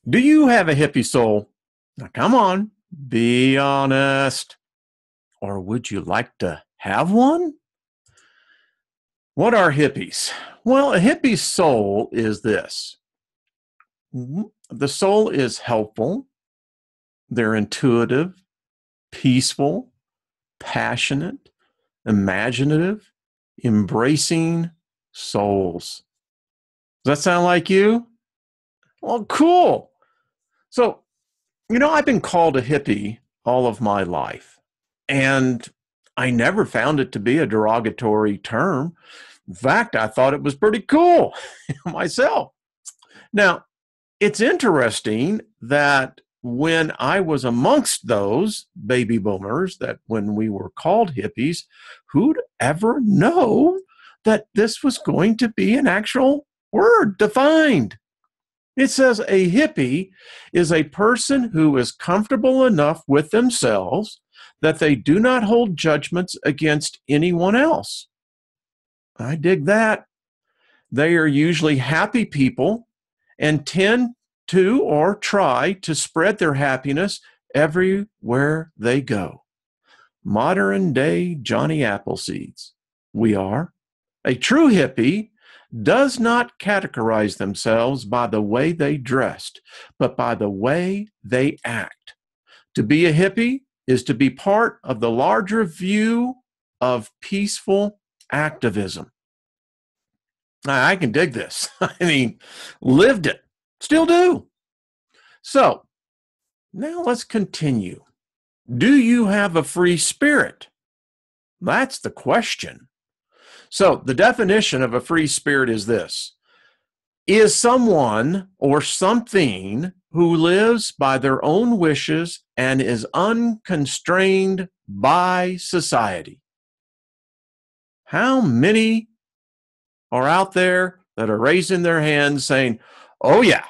Do you have a hippie soul? Now, come on, be honest. Or would you like to have one? What are hippies? Well, a hippie soul is this. The soul is helpful, they're intuitive, peaceful, passionate, imaginative, embracing souls. Does that sound like you? Well, cool. So, I've been called a hippie all of my life, and I never found it to be a derogatory term. In fact, I thought it was pretty cool myself. Now, it's interesting that when I was amongst those baby boomers, that when we were called hippies, who'd ever know that this was going to be an actual word defined? It says a hippie is a person who is comfortable enough with themselves that they do not hold judgments against anyone else. I dig that. They are usually happy people and tend to or try to spread their happiness everywhere they go. Modern day Johnny Appleseeds. We are. A true hippie does not categorize themselves by the way they dressed, but by the way they act. To be a hippie is to be part of the larger view of peaceful activism. I can dig this. Lived it, still do. So now let's continue. Do you have a free spirit? That's the question. So the definition of a free spirit is this: is someone or something who lives by their own wishes and is unconstrained by society. How many are out there that are raising their hands saying, oh yeah,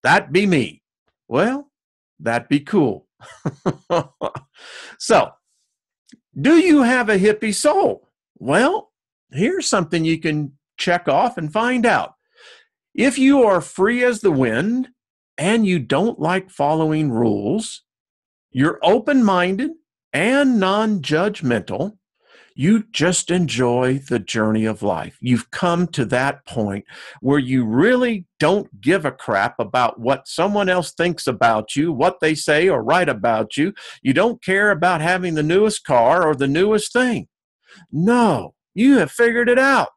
that'd be me? Well, that'd be cool. So, do you have a hippie soul? Well, here's something you can check off and find out. If you are free as the wind and you don't like following rules, you're open-minded and non-judgmental, you just enjoy the journey of life. You've come to that point where you really don't give a crap about what someone else thinks about you, what they say or write about you. You don't care about having the newest car or the newest thing. No, you have figured it out.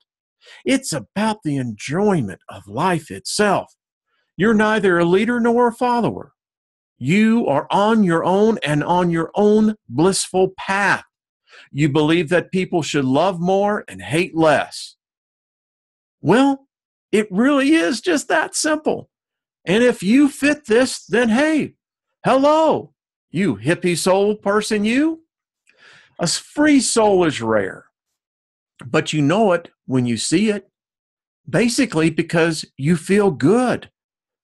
It's about the enjoyment of life itself. You're neither a leader nor a follower. You are on your own and on your own blissful path. You believe that people should love more and hate less. Well, it really is just that simple. And if you fit this, then hey, hello, you hippie soul person, you. A free soul is rare, but you know it when you see it, basically because you feel good,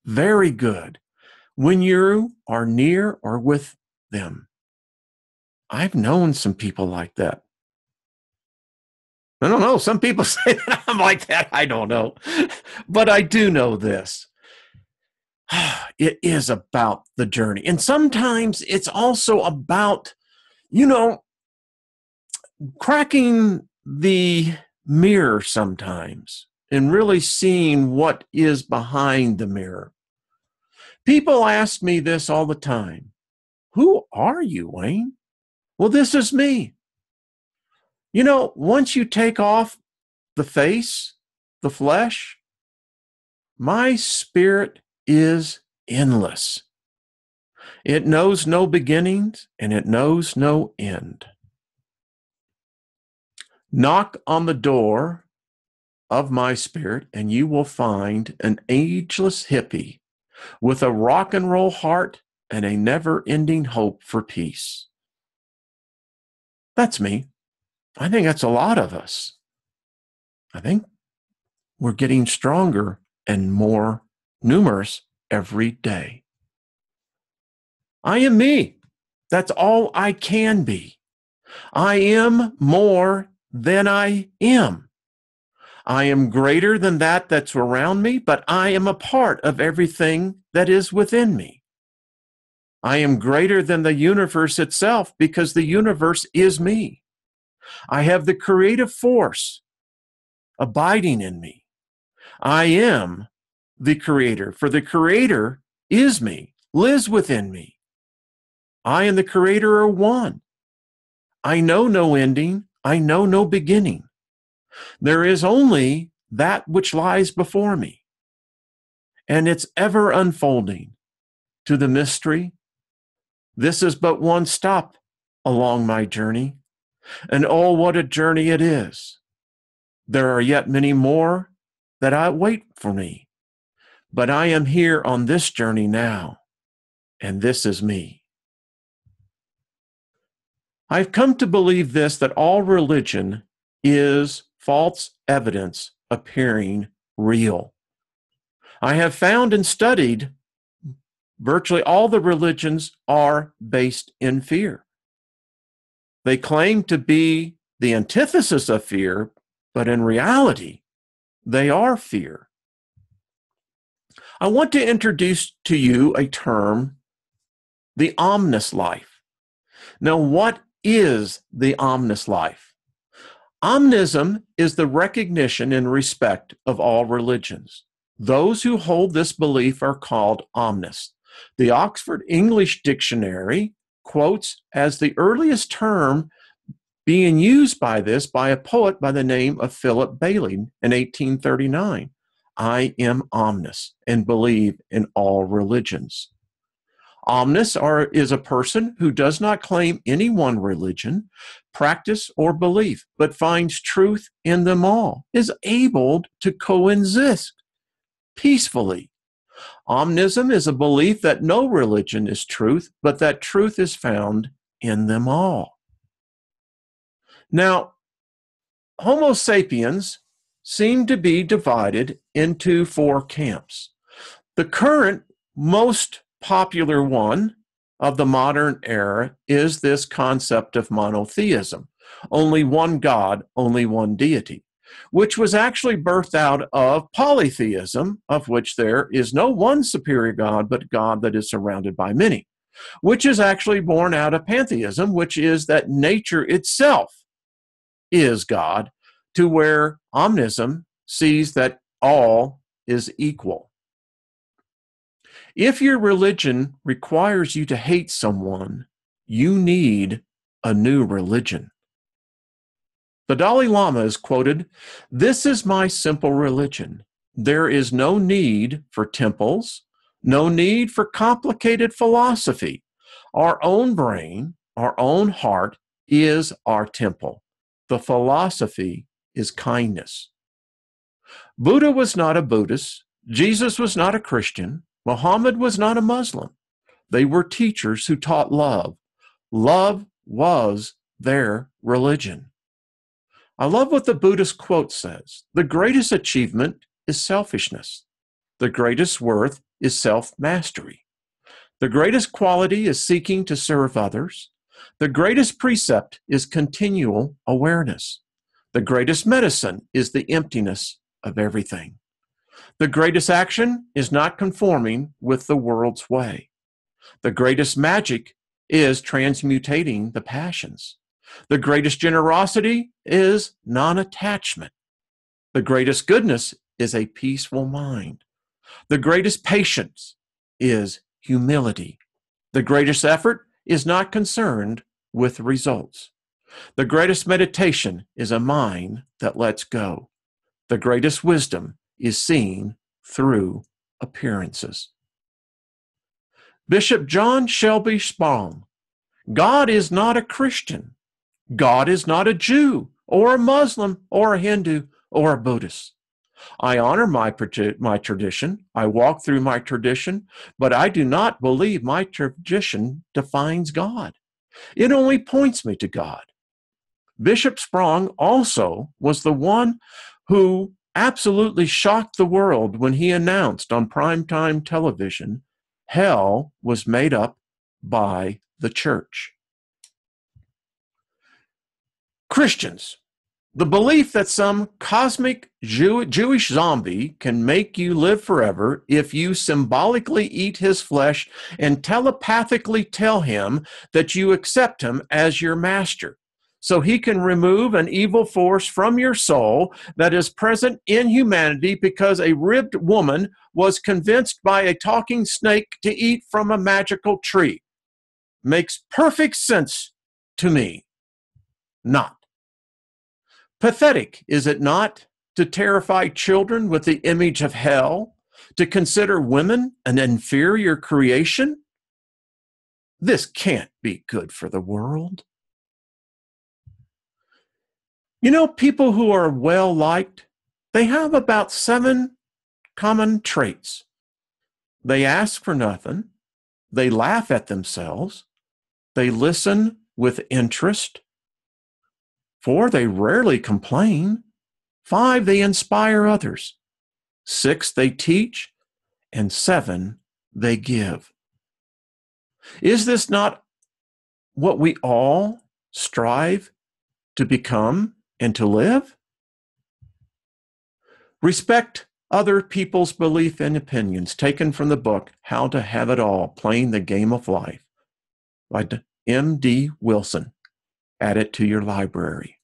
very good, when you are near or with them. I've known some people like that. I don't know. Some people say that I'm like that. I don't know. But I do know this. It is about the journey. And sometimes it's also about, cracking the mirror sometimes and really seeing what is behind the mirror. People ask me this all the time. Who are you, Wayne? Well, this is me. Once you take off the face, the flesh, my spirit is endless. It knows no beginnings and it knows no end. Knock on the door of my spirit and you will find an ageless hippie with a rock and roll heart and a never-ending hope for peace. That's me. I think that's a lot of us. I think we're getting stronger and more numerous every day. I am me. That's all I can be. I am more than I am. I am greater than that's around me, but I am a part of everything that is within me. I am greater than the universe itself because the universe is me. I have the creative force abiding in me. I am the creator, for the creator is me, lives within me. I and the creator are one. I know no ending. I know no beginning. There is only that which lies before me, and it's ever unfolding to the mystery. This is but one stop along my journey, and oh, what a journey it is. There are yet many more that wait for me, but I am here on this journey now, and this is me. I've come to believe this, that all religion is false evidence appearing real. I have found and studied virtually all the religions are based in fear. They claim to be the antithesis of fear, but in reality, they are fear. I want to introduce to you a term, the omnis life. Now, what is the omnis life? Omnism is the recognition and respect of all religions. Those who hold this belief are called omnists. The Oxford English Dictionary quotes as the earliest term being used by a poet by the name of Philip Bailey in 1839. I am omnis and believe in all religions. Omnis is a person who does not claim any one religion, practice, or belief, but finds truth in them all, is able to coexist peacefully. Omnism is a belief that no religion is truth, but that truth is found in them all. Now, Homo sapiens seem to be divided into four camps. The current most popular one of the modern era is this concept of monotheism, only one God, only one deity, which was actually birthed out of polytheism, of which there is no one superior God, but God that is surrounded by many, which is actually born out of pantheism, which is that nature itself is God, to where omnism sees that all is equal. If your religion requires you to hate someone, you need a new religion. The Dalai Lama is quoted, "This is my simple religion. There is no need for temples, no need for complicated philosophy. Our own brain, our own heart is our temple. The philosophy is kindness." Buddha was not a Buddhist. Jesus was not a Christian. Muhammad was not a Muslim. They were teachers who taught love. Love was their religion. I love what the Buddhist quote says. The greatest achievement is selfishness. The greatest worth is self-mastery. The greatest quality is seeking to serve others. The greatest precept is continual awareness. The greatest medicine is the emptiness of everything. The greatest action is not conforming with the world's way. The greatest magic is transmutating the passions. The greatest generosity is non-attachment. The greatest goodness is a peaceful mind. The greatest patience is humility. The greatest effort is not concerned with results. The greatest meditation is a mind that lets go. The greatest wisdom is seen through appearances. Bishop John Shelby Spong, God is not a Christian. God is not a Jew or a Muslim or a Hindu or a Buddhist. I honor my tradition. I walk through my tradition, but I do not believe my tradition defines God. It only points me to God. Bishop Spong also was the one who absolutely shocked the world when he announced on primetime television, hell was made up by the church. Christians, The belief that some cosmic Jewish zombie can make you live forever if you symbolically eat his flesh and telepathically tell him that you accept him as your master, so he can remove an evil force from your soul that is present in humanity because a ribbed woman was convinced by a talking snake to eat from a magical tree. Makes perfect sense to me. Not. Pathetic, is it not, to terrify children with the image of hell, to consider women an inferior creation? This can't be good for the world. You know, people who are well liked, they have about 7 common traits. They ask for nothing. They laugh at themselves. They listen with interest. 4, they rarely complain. 5, they inspire others. 6, they teach. And 7, they give. Is this not what we all strive to become and to live? Respect other people's belief and opinions, taken from the book, How to Have It All, Playing the Game of Life, by M.D. Wilson. Add it to your library.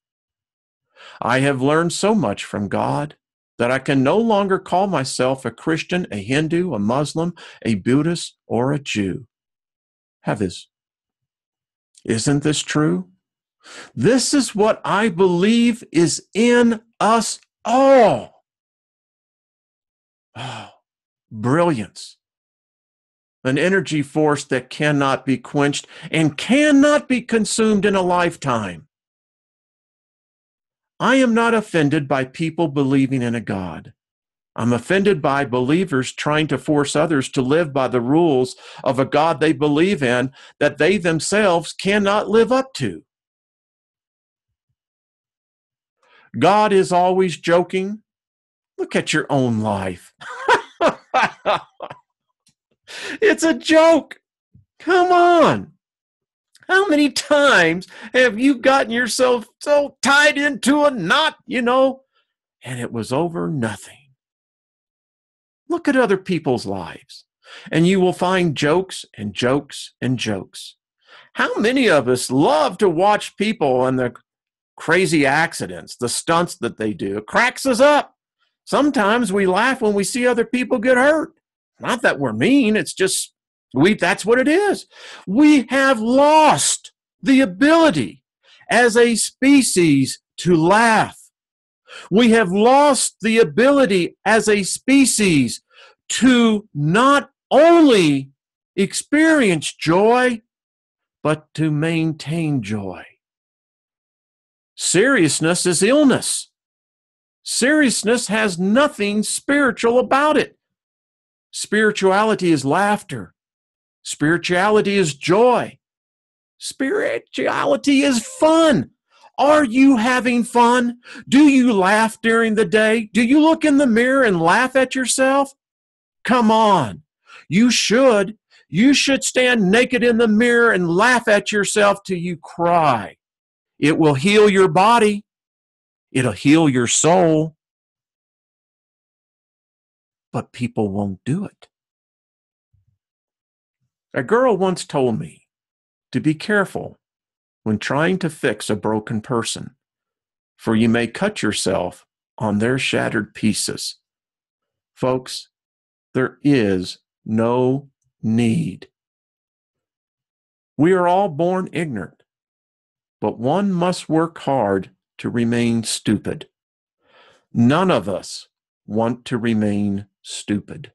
I have learned so much from God that I can no longer call myself a Christian, a Hindu, a Muslim, a Buddhist, or a Jew. Isn't this true? This is what I believe is in us all. Oh, brilliance. An energy force that cannot be quenched and cannot be consumed in a lifetime. I am not offended by people believing in a God. I'm offended by believers trying to force others to live by the rules of a God they believe in that they themselves cannot live up to. God is always joking. Look at your own life. It's a joke. Come on. How many times have you gotten yourself so tied into a knot, and it was over nothing? Look at other people's lives, and you will find jokes and jokes and jokes. How many of us love to watch people and the crazy accidents, the stunts that they do? It cracks us up. Sometimes we laugh when we see other people get hurt. Not that we're mean, it's just that's what it is. We have lost the ability as a species to laugh. We have lost the ability as a species to not only experience joy, but to maintain joy. Seriousness is illness. Seriousness has nothing spiritual about it. Spirituality is laughter. Spirituality is joy. Spirituality is fun. Are you having fun? Do you laugh during the day? Do you look in the mirror and laugh at yourself? Come on. You should. You should stand naked in the mirror and laugh at yourself till you cry. It will heal your body. It'll heal your soul. But people won't do it. A girl once told me to be careful when trying to fix a broken person, for you may cut yourself on their shattered pieces. Folks, there is no need. We are all born ignorant, but one must work hard to remain stupid. None of us want to remain stupid.